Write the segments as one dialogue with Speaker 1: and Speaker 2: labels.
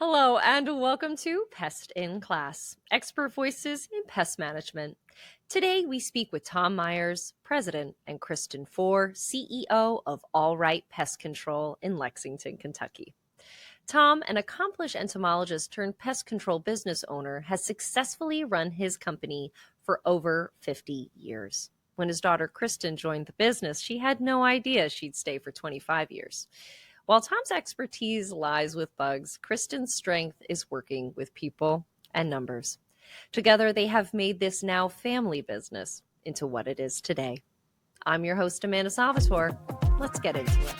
Speaker 1: Hello, and welcome to Pest in Class, expert voices in pest management. Today, we speak with Tom Myers, President, and Kristin Fore, CEO of All-Rite Pest Control in Lexington, Kentucky. Tom, an accomplished entomologist turned pest control business owner, has successfully run his company for over 50 years. When his daughter Kristin joined the business, she had no idea she'd stay for 25 years. While Tom's expertise lies with bugs, Kristin's strength is working with people and numbers. Together, they have made this now family business into what it is today. I'm your host, Amanda Salvatore. Let's get into it.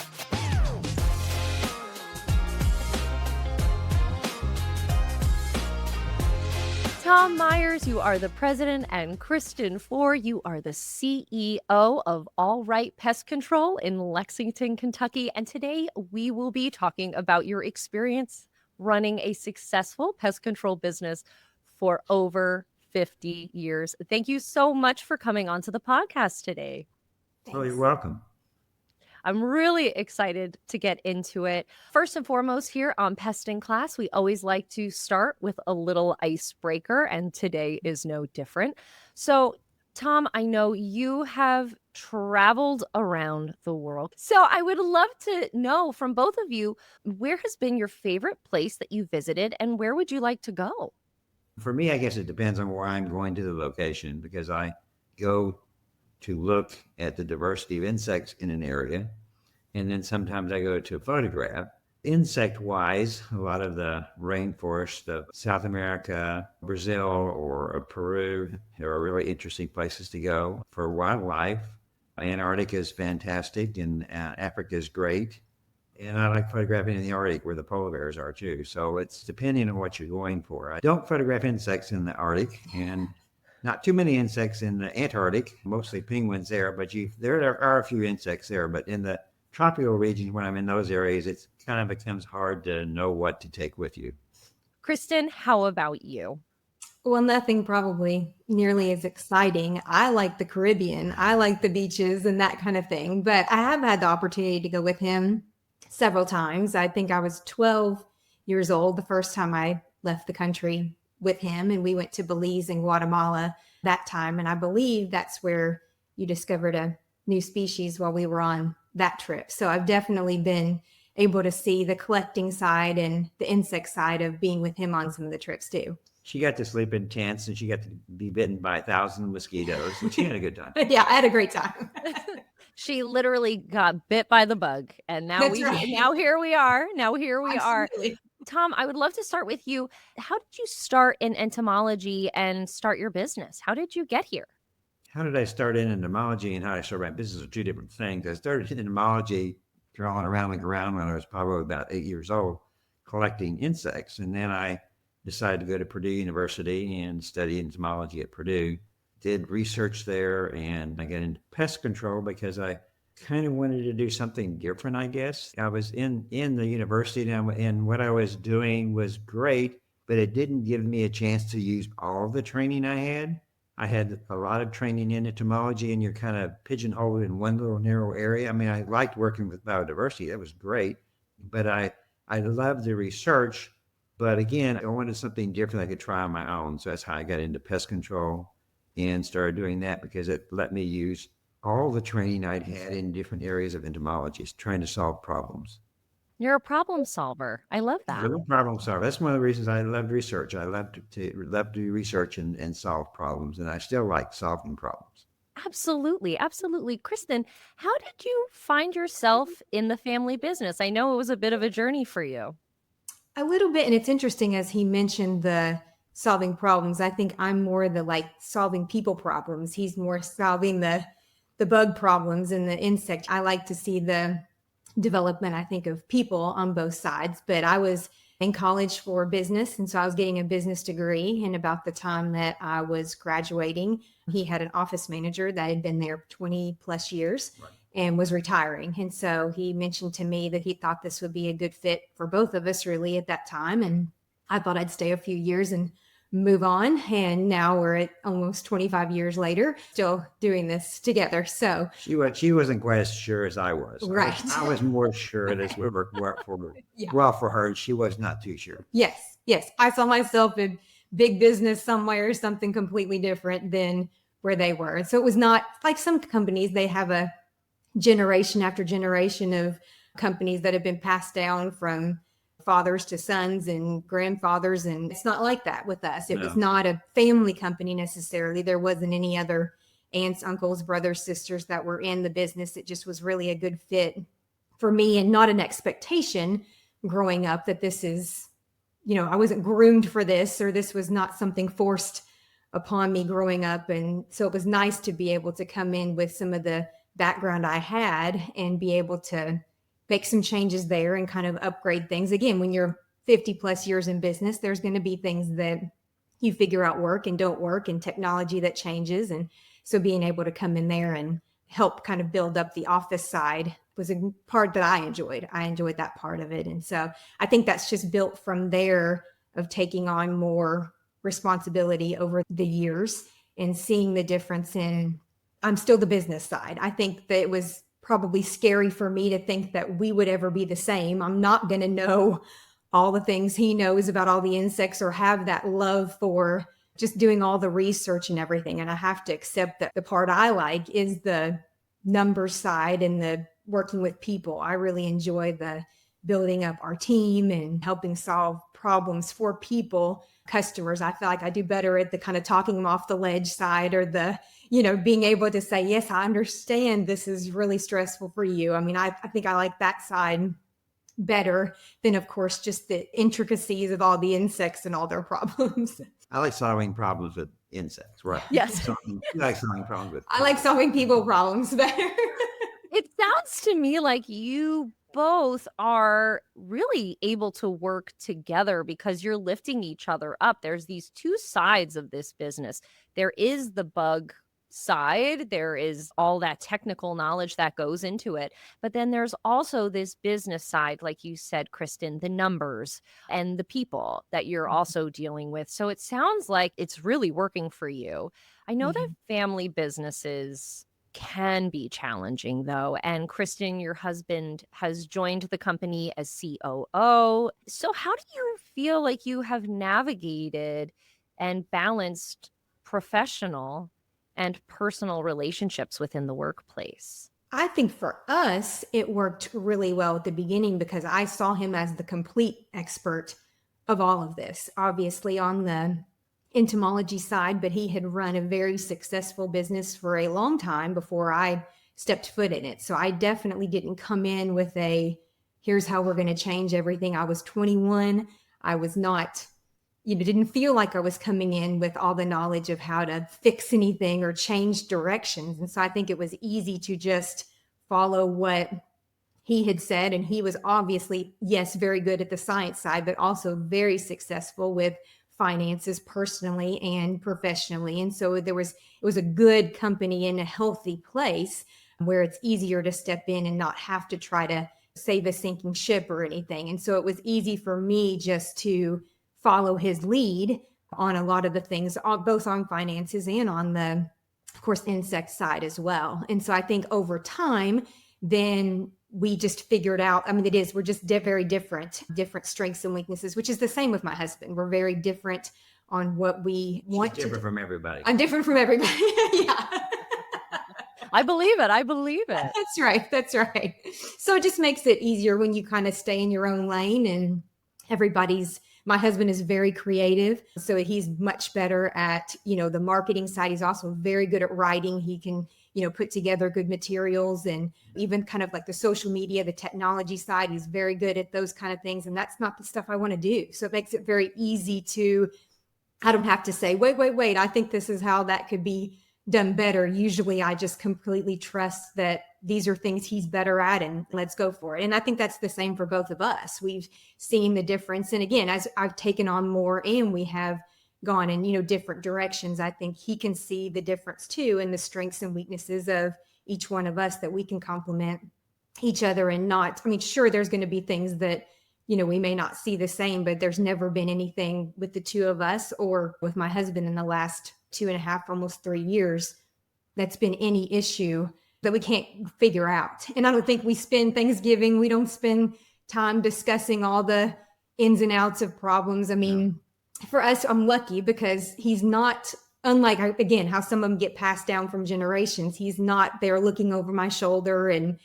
Speaker 1: Tom Myers, you are the president, and Kristin Fore, you are the CEO of All-Rite Pest Control in Lexington, Kentucky. And today we will be talking about your experience running a successful pest control business for over 50 years. Thank you so much for coming onto the podcast today.
Speaker 2: Well, you're welcome.
Speaker 1: I'm really excited to get into it. First and foremost, here on Pest in Class, we always like to start with a little icebreaker, and today is no different. So, Tom, I know you have traveled around the world. So I would love to know from both of you, where has been your favorite place that you visited, and where would you like to go?
Speaker 2: For me, I guess it depends on where I'm going to the location, because I go to look at the diversity of insects in an area. And then sometimes I go to photograph. Insect-wise, a lot of the rainforest of South America, Brazil, or Peru are really interesting places to go. For wildlife, Antarctica is fantastic, and Africa is great. And I like photographing in the Arctic, where the polar bears are too. So it's depending on what you're going for. I don't photograph insects in the Arctic, and not too many insects in the Antarctic, mostly penguins there, but there are a few insects there. But in the tropical regions, when I'm in those areas, it kind of becomes hard to know what to take with you.
Speaker 1: Kristin, how about you?
Speaker 3: Well, nothing probably nearly as exciting. I like the Caribbean. I like the beaches and that kind of thing. But I have had the opportunity to go with him several times. I think I was 12 years old the first time I left the country with him, and we went to Belize and Guatemala that time. And I believe that's where you discovered a new species while we were on that trip. So I've definitely been able to see the collecting side and the insect side of being with him on some of the trips too.
Speaker 2: She got to sleep in tents, and she got to be bitten by 1,000 mosquitoes, and she had a good time.
Speaker 3: Yeah, I had a great time.
Speaker 1: She literally got bit by the bug, and now here we are.
Speaker 3: Absolutely.
Speaker 1: Tom, I would love to start with you. How did you start in entomology and start your business? How did you get here?
Speaker 2: How did I start in entomology and how did I start my business are two different things. I started in entomology crawling around the ground when I was probably about 8 years old, collecting insects. And then I decided to go to Purdue University and study entomology at Purdue. Did research there, and I got into pest control because I kind of wanted to do something different, I guess. I was in the university, and what I was doing was great, but it didn't give me a chance to use all the training I had. I had a lot of training in entomology, and you're kind of pigeonholed in one little narrow area. I mean, I liked working with biodiversity. That was great. But I loved the research. But again, I wanted something different I could try on my own. So that's how I got into pest control and started doing that, because it let me use all the training I'd had in different areas of entomology, trying to solve problems.
Speaker 1: You're a problem solver. I love that.
Speaker 2: I'm a problem solver. That's one of the reasons I loved research. I love to do research and solve problems, and I still like solving problems.
Speaker 1: Absolutely. Kristin, how did you find yourself in the family business? I know it was a bit of a journey for you.
Speaker 3: A little bit. And it's interesting, as he mentioned the solving problems. I think I'm more the solving people problems. He's more solving the bug problems and the insect. I like to see the development, I think, of people on both sides. But I was in college for business, and so I was getting a business degree. And about the time that I was graduating, he had an office manager that had been there 20 plus years. Right. And was retiring. And so he mentioned to me that he thought this would be a good fit for both of us really at that time. And I thought I'd stay a few years and move on. And now we're at almost 25 years later, still doing this together. So
Speaker 2: She wasn't quite as sure as I was.
Speaker 3: Right.
Speaker 2: I was more sure this would work for
Speaker 3: Yeah.
Speaker 2: well for her. She was not too sure.
Speaker 3: Yes. I saw myself in big business somewhere, something completely different than where they were. So it was not like some companies, they have a generation after generation of companies that have been passed down from fathers to sons and grandfathers. And it's not like that with us. It was not a family company necessarily. There wasn't any other aunts, uncles, brothers, sisters that were in the business. It just was really a good fit for me and not an expectation growing up that this is, I wasn't groomed for this, or this was not something forced upon me growing up. And so it was nice to be able to come in with some of the background I had and be able to make some changes there and kind of upgrade things. Again, when you're 50 plus years in business, there's going to be things that you figure out work and don't work, and technology that changes. And so being able to come in there and help kind of build up the office side was a part that I enjoyed. I enjoyed that part of it. And so I think that's just built from there, of taking on more responsibility over the years and seeing the difference in, I'm still the business side. I think that it was probably scary for me to think that we would ever be the same. I'm not going to know all the things he knows about all the insects or have that love for just doing all the research and everything. And I have to accept that the part I like is the numbers side and the working with people. I really enjoy the building up our team and helping solve problems for people, customers. I feel like I do better at the kind of talking them off the ledge side, or the, being able to say, yes, I understand this is really stressful for you. I mean, I think I like that side better than, of course, just the intricacies of all the insects and all their problems.
Speaker 2: I like solving problems with insects, right?
Speaker 1: Yes.
Speaker 2: You like solving problems with
Speaker 3: I like solving people problems better.
Speaker 1: It sounds to me like you both are really able to work together because you're lifting each other up. There's these two sides of this business. There is the bug side, there is all that technical knowledge that goes into it. But then there's also this business side, like you said, Kristin, the numbers and the people that you're also dealing with. So it sounds like it's really working for you. I know that family businesses can be challenging, though. And Kristin, your husband, has joined the company as COO. So how do you feel like you have navigated and balanced professional and personal relationships within the workplace?
Speaker 3: I think for us, it worked really well at the beginning because I saw him as the complete expert of all of this, obviously on the entomology side, but he had run a very successful business for a long time before I stepped foot in it. So I definitely didn't come in with here's how we're going to change everything. I was 21. I was not, didn't feel like I was coming in with all the knowledge of how to fix anything or change directions. And so I think it was easy to just follow what he had said. And he was obviously, yes, very good at the science side, but also very successful with finances personally and professionally. And so it was a good company in a healthy place where it's easier to step in and not have to try to save a sinking ship or anything. And so it was easy for me just to follow his lead on a lot of the things, both on finances and on the, of course, insect side as well. And so I think over time, then we just figured out, we're just very different strengths and weaknesses, which is the same with my husband. We're very different on what we want to do.
Speaker 2: Different from everybody.
Speaker 3: I'm different from everybody. Yeah.
Speaker 1: I believe it.
Speaker 3: That's right. So it just makes it easier when you kind of stay in your own lane, and my husband is very creative. So he's much better at, the marketing side. He's also very good at writing. He can, put together good materials, and even kind of like the social media, the technology side. He's very good at those kind of things. And that's not the stuff I want to do. So it makes it very easy I don't have to say, wait, I think this is how that could be done better. Usually I just completely trust that these are things he's better at, and let's go for it. And I think that's the same for both of us. We've seen the difference. And again, as I've taken on more and we have gone in, different directions, I think he can see the difference too, and the strengths and weaknesses of each one of us, that we can complement each other and not, sure, there's going to be things that we may not see the same, but there's never been anything with the two of us or with my husband in the last 2.5, almost 3 years, that's been any issue that we can't figure out. And I don't think we spend Thanksgiving, we don't spend time discussing all the ins and outs of problems. I mean, for us, I'm lucky because he's not, unlike, again, how some of them get passed down from generations, he's not there looking over my shoulder and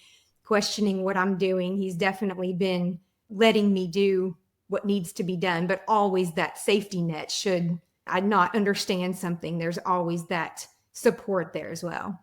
Speaker 3: questioning what I'm doing. He's definitely been letting me do what needs to be done, but always that safety net. Should I not understand something, there's always that support there as well.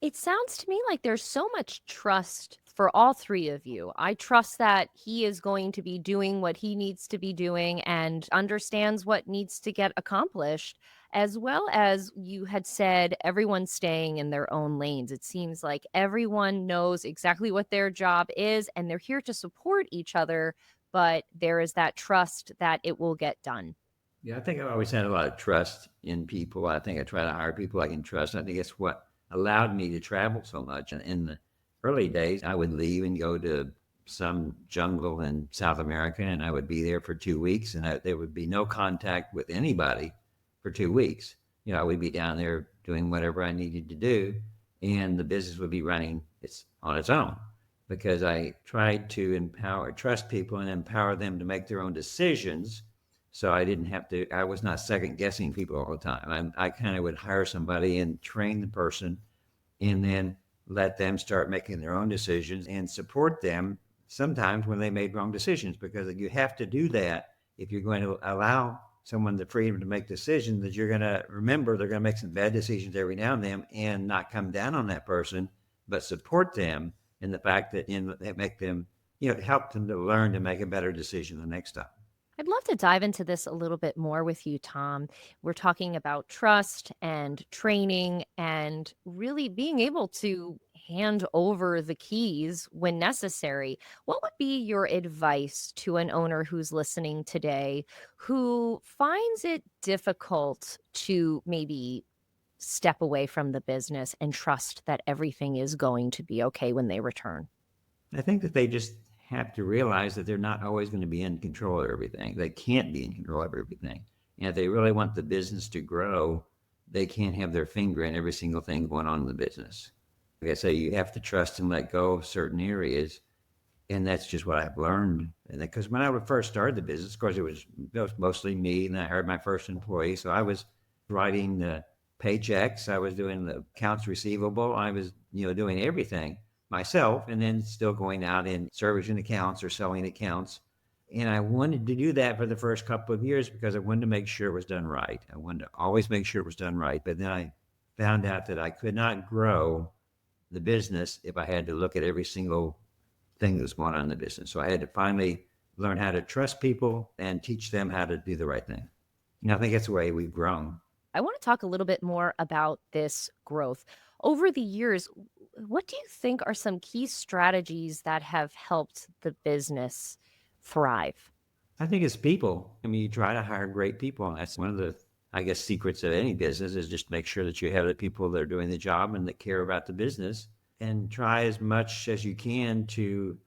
Speaker 1: It sounds to me like there's so much trust for all three of you. I trust that he is going to be doing what he needs to be doing and understands what needs to get accomplished, as well as you had said, everyone's staying in their own lanes. It seems like everyone knows exactly what their job is and they're here to support each other, but there is that trust that it will get done.
Speaker 2: Yeah, I think I've always had a lot of trust in people. I think I try to hire people I can trust. I think it's what allowed me to travel so much. And in the early days, I would leave and go to some jungle in South America, and I would be there for 2 weeks, and there would be no contact with anybody for 2 weeks. I would be down there doing whatever I needed to do, and the business would be running on its own, because I tried to trust people and empower them to make their own decisions. So I was not second guessing people all the time. I kind of would hire somebody and train the person and then let them start making their own decisions and support them sometimes when they made wrong decisions, because you have to do that if you're going to allow someone the freedom to make decisions, that you're going to remember they're going to make some bad decisions every now and then, and not come down on that person, but support them in the fact that make them, help them to learn to make a better decision the next time.
Speaker 1: I'd love to dive into this a little bit more with you, Tom. We're talking about trust and training and really being able to hand over the keys when necessary. What would be your advice to an owner who's listening today who finds it difficult to maybe step away from the business and trust that everything is going to be okay when they return?
Speaker 2: I think that they just have to realize that they're not always going to be in control of everything. They can't be in control of everything. And if they really want the business to grow, they can't have their finger in every single thing going on in the business. Like I say, you have to trust and let go of certain areas. And that's just what I've learned. And because when I first started the business, of course, it was mostly me, and I hired my first employee. So I was writing the paychecks. I was doing the accounts receivable. I was, doing everything myself, and then still going out and servicing accounts or selling accounts. And I wanted to do that for the first couple of years because I wanted to make sure it was done right. I wanted to always make sure it was done right. But then I found out that I could not grow the business if I had to look at every single thing that was going on in the business. So I had to finally learn how to trust people and teach them how to do the right thing. And I think that's the way we've grown.
Speaker 1: I want to talk a little bit more about this growth. Over the years, what do you think are some key strategies that have helped the business thrive?
Speaker 2: I think it's people. I mean, you try to hire great people. And that's one of the, I guess, secrets of any business, is just make sure that you have the people that are doing the job and that care about the business, and try as much as you can to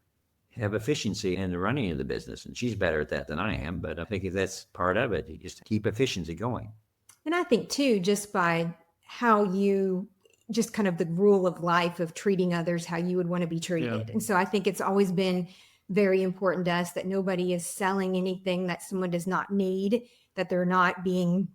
Speaker 2: have efficiency in the running of the business. And she's better at that than I am, but I think if that's part of it, you just keep efficiency going.
Speaker 3: And I think too, just by how you just kind of the rule of life of treating others how you would want to be treated. Yeah. And so I think it's always been very important to us that nobody is selling anything that someone does not need, that they're not being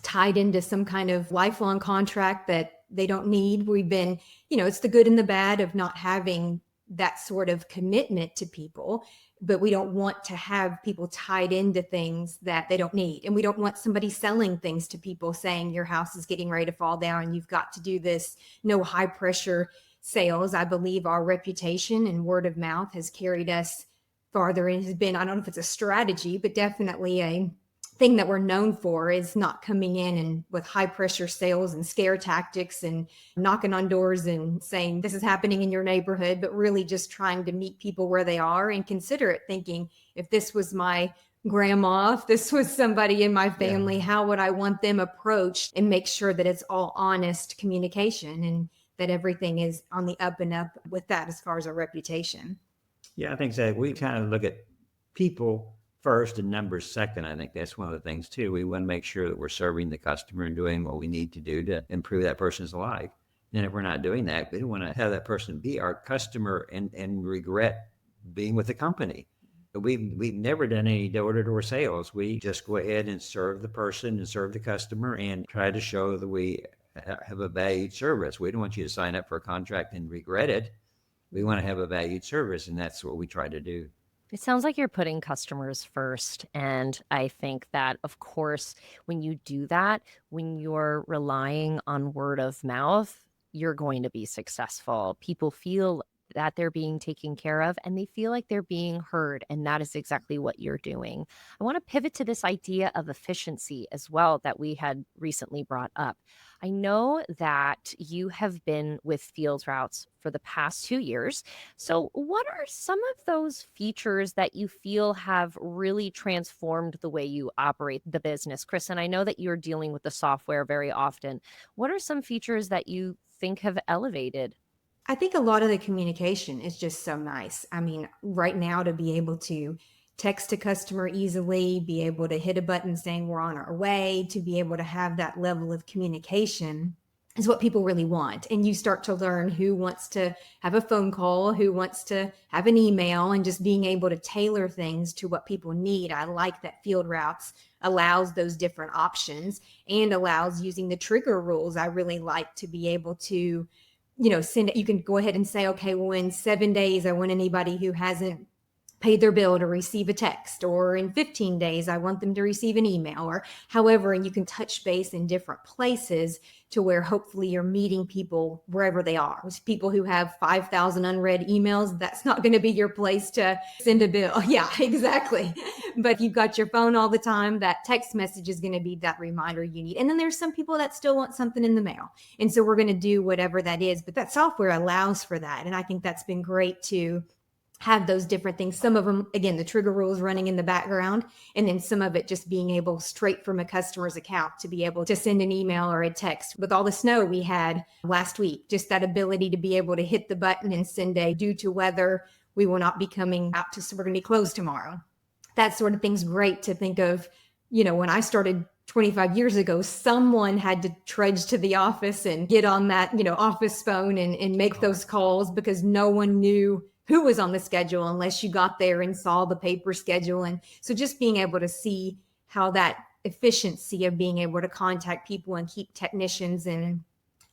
Speaker 3: tied into some kind of lifelong contract that they don't need. We've been, it's the good and the bad of not having that sort of commitment to people, but we don't want to have people tied into things that they don't need. And we don't want somebody selling things to people saying your house is getting ready to fall down, you've got to do this. No high pressure sales. I believe our reputation and word of mouth has carried us farther. It has been, I don't know if it's a strategy, but definitely a thing that we're known for, is not coming in and with high pressure sales and scare tactics and knocking on doors and saying this is happening in your neighborhood, but really just trying to meet people where they are and consider it, thinking, if this was my grandma, if this was somebody in my family, how would I want them approached, and make sure that it's all honest communication and that everything is on the up and up with that as far as our reputation.
Speaker 2: Yeah, I think so. We kind of look at people first and numbers second. I think that's one of the things too. We want to make sure that we're serving the customer and doing what we need to do to improve that person's life. And if we're not doing that, we don't want to have that person be our customer and regret being with the company. We've never done any door-to-door sales. We just go ahead and serve the person and serve the customer and try to show that we have a valued service. We don't want you to sign up for a contract and regret it. We want to have a valued service, and that's what we try to do.
Speaker 1: It sounds like you're putting customers first. And I think that, of course, when you do that, when you're relying on word of mouth, you're going to be successful. People feel that they're being taken care of and they feel like they're being heard. And that is exactly what you're doing. I want to pivot to this idea of efficiency as well that we had recently brought up. I know that you have been with FieldRoutes for the past 2 years. So, what are some of those features that you feel have really transformed the way you operate the business? Kristin, I know that you're dealing with the software very often. What are some features that you think have elevated?
Speaker 3: I think a lot of the communication is just so nice. I mean, right now to be able to text a customer easily, be able to hit a button saying we're on our way, to be able to have that level of communication is what people really want. And you start to learn who wants to have a phone call, who wants to have an email, and just being able to tailor things to what people need. I like that FieldRoutes allows those different options and allows using the trigger rules. I really like to be able to send it. You can go ahead and say, okay, well, in 7 days, I want anybody who hasn't paid their bill to receive a text, or in 15 days, I want them to receive an email, or however, and you can touch base in different places to where hopefully you're meeting people wherever they are. With people who have 5,000 unread emails, that's not going to be your place to send a bill. Yeah, exactly. But if you've got your phone all the time, that text message is going to be that reminder you need. And then there's some people that still want something in the mail. And so we're going to do whatever that is. But that software allows for that. And I think that's been great to have those different things. Some of them, again, the trigger rules running in the background, and then some of it just being able straight from a customer's account to be able to send an email or a text. With all the snow we had last week, just that ability to be able to hit the button and send a due to weather, we will not be coming out to, so we're going to be closed tomorrow. That sort of thing's great to think of. When I started 25 years ago, someone had to trudge to the office and get on that, office phone and make those calls, because no one knew who was on the schedule unless you got there and saw the paper schedule. And so just being able to see how that efficiency of being able to contact people and keep technicians and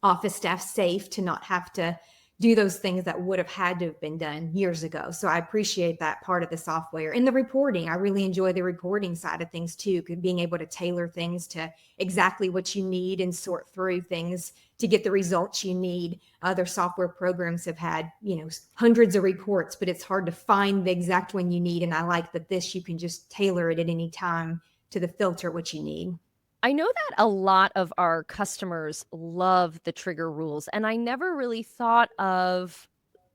Speaker 3: office staff safe to not have to do those things that would have had to have been done years ago. So I appreciate that part of the software. And the reporting, I really enjoy the reporting side of things too, being able to tailor things to exactly what you need and sort through things to get the results you need. Other software programs have had, hundreds of reports, but it's hard to find the exact one you need. And I like that this, you can just tailor it at any time to the filter what you need.
Speaker 1: I know that a lot of our customers love the trigger rules, and I never really thought of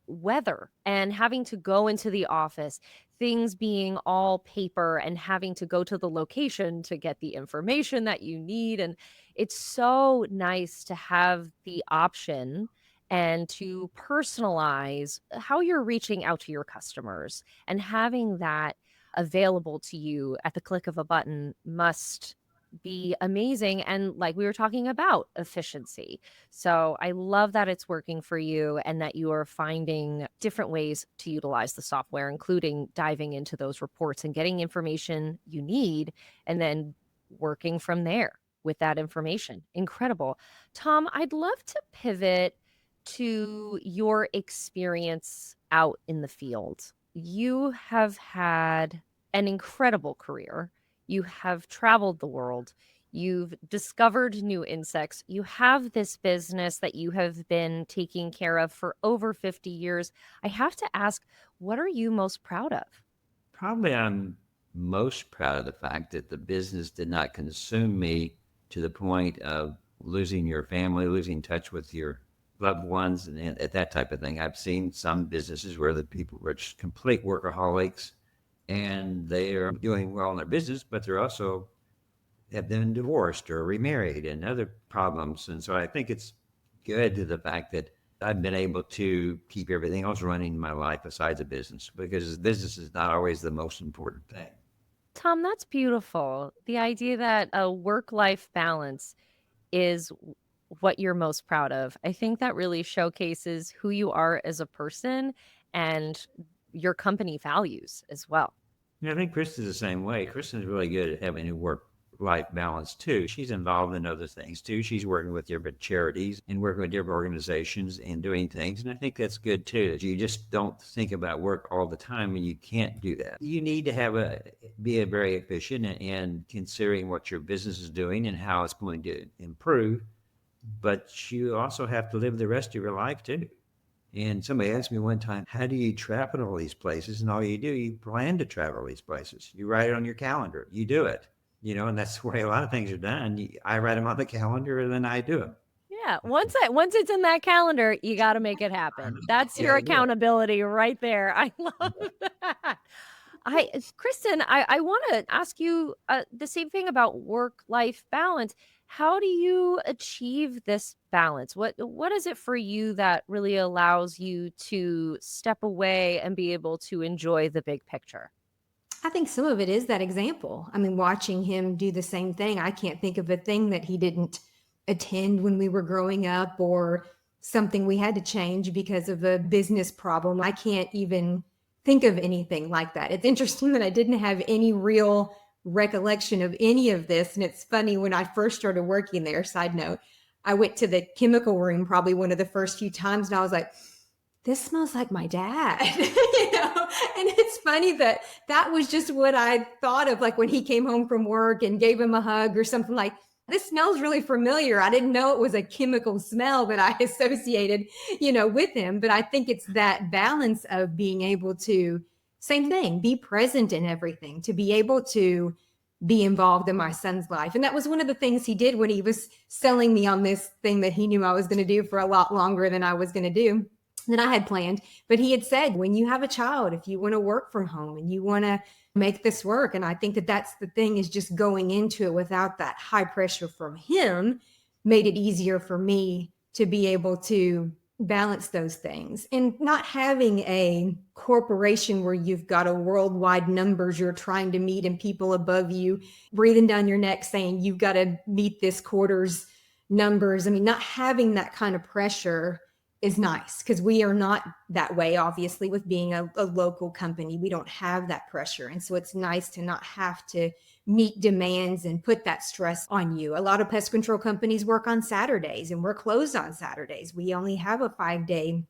Speaker 1: weather and having to go into the office, things being all paper and having to go to the location to get the information that you need. And it's so nice to have the option and to personalize how you're reaching out to your customers, and having that available to you at the click of a button must be amazing. And like we were talking about, efficiency. So I love that it's working for you and that you are finding different ways to utilize the software, including diving into those reports and getting information you need and then working from there with that information. Incredible. Tom, I'd love to pivot to your experience out in the field. You have had an incredible career. You have traveled the world. You've discovered new insects. You have this business that you have been taking care of for over 50 years. I have to ask, what are you most proud of?
Speaker 2: Probably I'm most proud of the fact that the business did not consume me to the point of losing your family, losing touch with your loved ones, and that type of thing. I've seen some businesses where the people were just complete workaholics, and they are doing well in their business, but they're also have been divorced or remarried and other problems. And so I think it's good to the fact that I've been able to keep everything else running in my life besides a business, because business is not always the most important thing.
Speaker 1: Tom, that's beautiful. The idea that a work-life balance is what you're most proud of. I think that really showcases who you are as a person and your company values as well.
Speaker 2: Yeah, I think Kristen's the same way. Kristen's really good at having a work-life balance too. She's involved in other things too. She's working with different charities and working with different organizations and doing things. And I think that's good too, that you just don't think about work all the time, and you can't do that. You need to be very efficient and considering what your business is doing and how it's going to improve. But you also have to live the rest of your life too. And somebody asked me one time, how do you travel all these places? And all you do, you plan to travel these places. You write it on your calendar. You do it, and that's the way a lot of things are done. I write them on the calendar and then I do them.
Speaker 1: Yeah, once it's in that calendar, you got to make it happen. That's your
Speaker 2: Yeah, do it.
Speaker 1: accountability right there. I love that. Kristen, I want to ask you the same thing about work-life balance. How do you achieve this balance? What is it for you that really allows you to step away and be able to enjoy the big picture?
Speaker 3: I think some of it is that example. I mean, watching him do the same thing, I can't think of a thing that he didn't attend when we were growing up or something we had to change because of a business problem. I can't even think of anything like that. It's interesting that I didn't have any real recollection of any of this. And it's funny, when I first started working there, side note, I went to the chemical room probably one of the first few times, and I was like, this smells like my dad. And it's funny that that was just what I thought of, like when he came home from work and gave him a hug or something, like, this smells really familiar. I didn't know it was a chemical smell that I associated, with him. But I think it's that balance of being able to, same thing, be present in everything, to be able to be involved in my son's life. And that was one of the things he did when he was selling me on this thing that he knew I was going to do for a lot longer than I was going to do, than I had planned. But he had said, when you have a child, if you want to work from home and you want to make this work. And I think that that's the thing, is just going into it without that high pressure from him made it easier for me to be able to balance those things, and not having a corporation where you've got a worldwide numbers you're trying to meet and people above you breathing down your neck saying you've got to meet this quarter's numbers. I mean, not having that kind of pressure is nice, because we are not that way, obviously, with being a local company. We don't have that pressure. And so it's nice to not have to meet demands and put that stress on you. A lot of pest control companies work on Saturdays, and we're closed on Saturdays. We only have a 5-day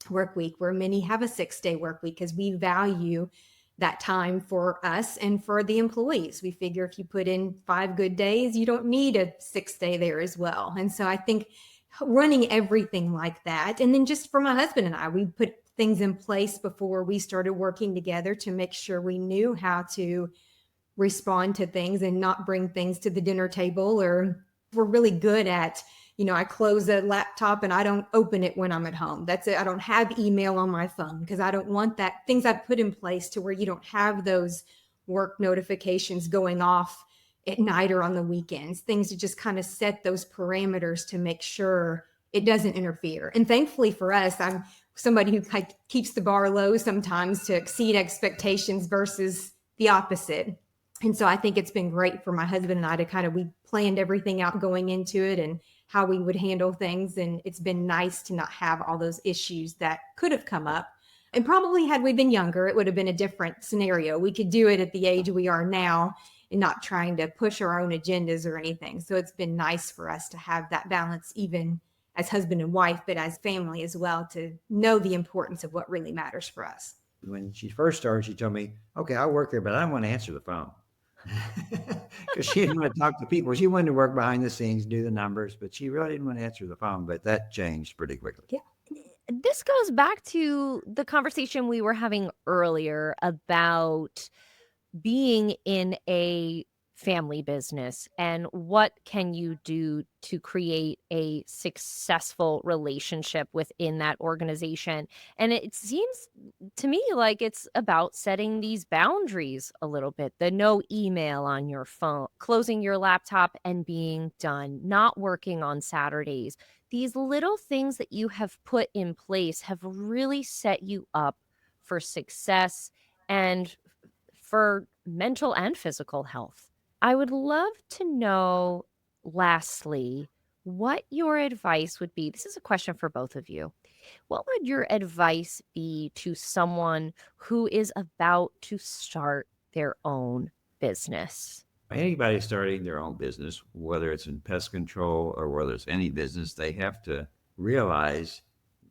Speaker 3: work week, where many have a 6-day work week, because we value that time for us and for the employees. We figure if you put in 5 good days, you don't need a 6th day there as well. And so I think running everything like that. And then just for my husband and I, we put things in place before we started working together to make sure we knew how to respond to things and not bring things to the dinner table. Or we're really good at, I close a laptop and I don't open it when I'm at home. That's it. I don't have email on my phone, because I don't want that. Things I've put in place to where you don't have those work notifications going off at night or on the weekends, things to just kind of set those parameters to make sure it doesn't interfere. And thankfully for us, I'm somebody who keeps the bar low sometimes to exceed expectations versus the opposite. And so I think it's been great for my husband and I to we planned everything out going into it and how we would handle things. And it's been nice to not have all those issues that could have come up. And probably had we been younger, it would have been a different scenario. We could do it at the age we are now and not trying to push our own agendas or anything. So it's been nice for us to have that balance, even as husband and wife, but as family as well, to know the importance of what really matters for us.
Speaker 2: When she first started, she told me, okay, I'll work here, but I don't want to answer the phone. Because she didn't want to talk to people. She wanted to work behind the scenes, do the numbers, but she really didn't want to answer the phone. But that changed pretty quickly.
Speaker 3: Yeah.
Speaker 1: This goes back to the conversation we were having earlier about being in a family business, and what can you do to create a successful relationship within that organization? And it seems to me like it's about setting these boundaries a little bit. The no email on your phone, closing your laptop and being done, not working on Saturdays. These little things that you have put in place have really set you up for success and for mental and physical health. I would love to know, lastly, what your advice would be. This is a question for both of you. What would your advice be to someone who is about to start their own business?
Speaker 2: Anybody starting their own business, whether it's in pest control or whether it's any business, they have to realize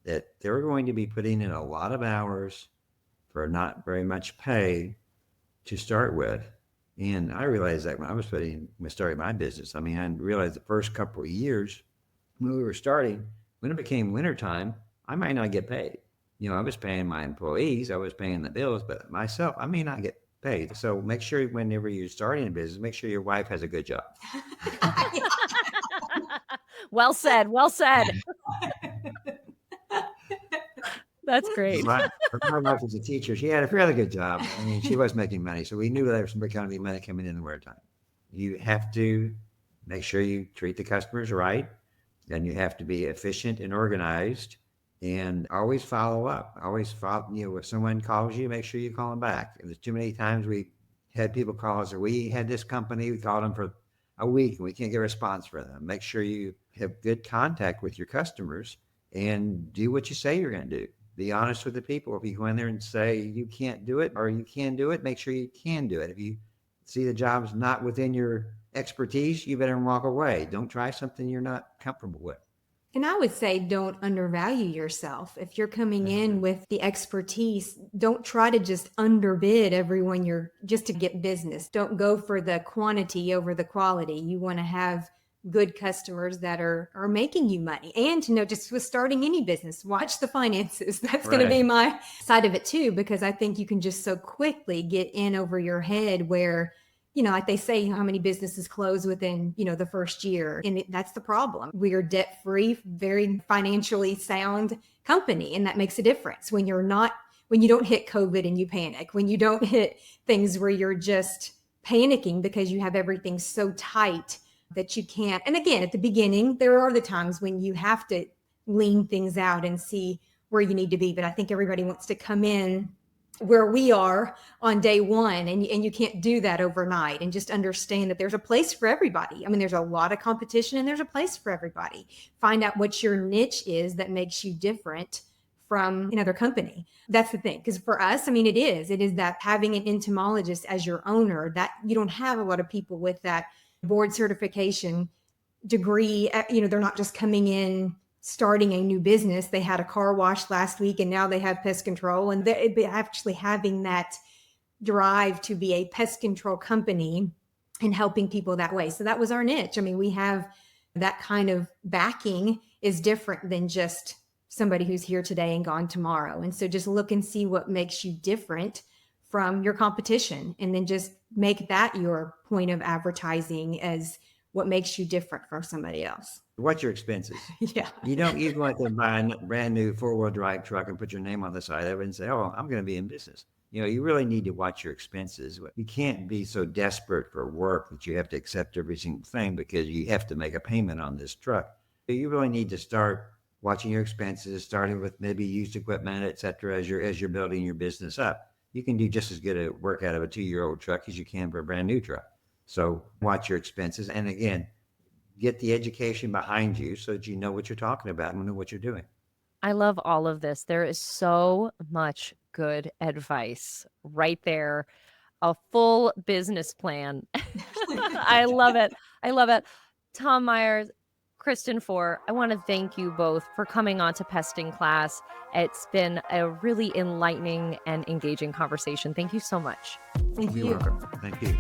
Speaker 2: that they're going to be putting in a lot of hours for not very much pay to start with. And I realized that when I was starting my business. I mean, I realized the first couple of years when we were starting, when it became wintertime, I might not get paid. I was paying my employees, I was paying the bills, but myself, I may not get paid. So make sure whenever you're starting a business, make sure your wife has a good job.
Speaker 1: Well said. Well said. That's great.
Speaker 2: My wife was a teacher. She had a fairly good job. I mean, she was making money. So we knew there was going to be money coming in the wintertime. You have to make sure you treat the customers right. And you have to be efficient and organized and always follow up. Always follow, if someone calls you, make sure you call them back. And there's too many times we had people call us, or we had this company, we called them for a week and we can't get a response for them. Make sure you have good contact with your customers and do what you say you're going to do. Be honest with the people. If you go in there and say you can't do it or you can do it, make sure you can do it. If you see the job's not within your expertise, you better walk away. Don't try something you're not comfortable with.
Speaker 3: And I would say don't undervalue yourself. If you're coming in with the expertise, don't try to just underbid everyone just to get business. Don't go for the quantity over the quality. You want to have good customers that are making you money. And just with starting any business, watch the finances. That's going to be my side of it too, because I think you can just so quickly get in over your head where, like they say, how many businesses close within, the first year. And that's the problem. We are debt-free, very financially sound company. And that makes a difference when you don't hit COVID and you panic, when you don't hit things where you're just panicking because you have everything so tight that you can't. And again, at the beginning, there are the times when you have to lean things out and see where you need to be. But I think everybody wants to come in where we are on day one, and you can't do that overnight. And just understand that there's a place for everybody. I mean, there's a lot of competition and there's a place for everybody. Find out what your niche is that makes you different from another company. That's the thing. Because for us, I mean, it is that having an entomologist as your owner, that you don't have a lot of people with that board certification degree. They're not just coming in starting a new business. They had a car wash last week and now they have pest control, and they're actually having that drive to be a pest control company and helping people that way. So that was our niche. I mean, we have that kind of backing is different than just somebody who's here today and gone tomorrow. And so just look and see what makes you different from your competition, and then just make that your point of advertising as what makes you different from somebody else.
Speaker 2: What's your expenses?
Speaker 3: Yeah.
Speaker 2: You don't want to buy a brand new 4-wheel drive truck and put your name on the side of it and say, oh, I'm going to be in business. You really need to watch your expenses. You can't be so desperate for work that you have to accept every single thing because you have to make a payment on this truck. You really need to start watching your expenses, starting with maybe used equipment, et cetera, as you're building your business up. You can do just as good a work out of a 2-year-old truck as you can for a brand new truck. So watch your expenses. And again, get the education behind you so that you know what you're talking about and know what you're doing.
Speaker 1: I love all of this. There is so much good advice right there. A full business plan. I love it. I love it. Tom Myers, Kristin Fore, I want to thank you both for coming on to Pest in Class. It's been a really enlightening and engaging conversation. Thank you so much.
Speaker 3: Thank you.
Speaker 2: You're welcome. Thank you.